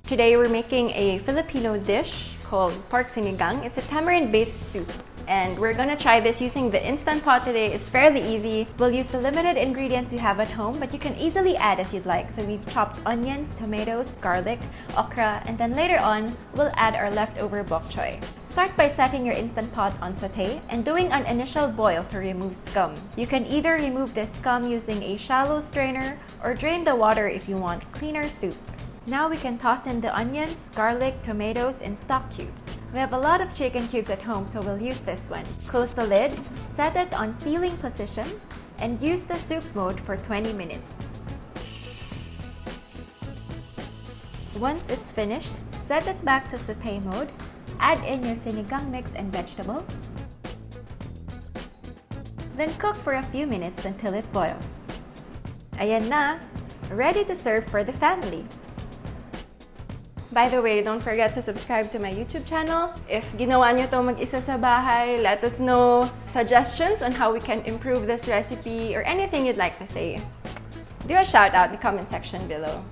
Today we're making a Filipino dish called pork sinigang. It's a tamarind-based soup. And we're gonna try this using the Instant Pot today. It's fairly easy. We'll use the limited ingredients we have at home, but you can easily add as you'd like. So we've chopped onions, tomatoes, garlic, okra, and then later on, we'll add our leftover bokchoy. Start by setting your Instant Pot on saute and doing an initial boil to remove scum. You can either remove this scum using a shallow strainer or drain the water if you want cleaner soup. Now we can toss in the onions, garlic, tomatoes, and stock cubes. We have a lot of chicken cubes at home, so we'll use this one. Close the lid, set it on sealing position, and use the soup mode for 20 minutes. Once it's finished, set it back to saute mode, add in your sinigang mix and vegetables, then cook for a few minutes until it boils. Ayan na! Ready to serve for the family! By the way, don't forget to subscribe to my YouTube channel. If ginawa nyo to mag-isa sa bahay, let us know suggestions on how we can improve this recipe or anything you'd like to say. Do a shout out in the comment section below.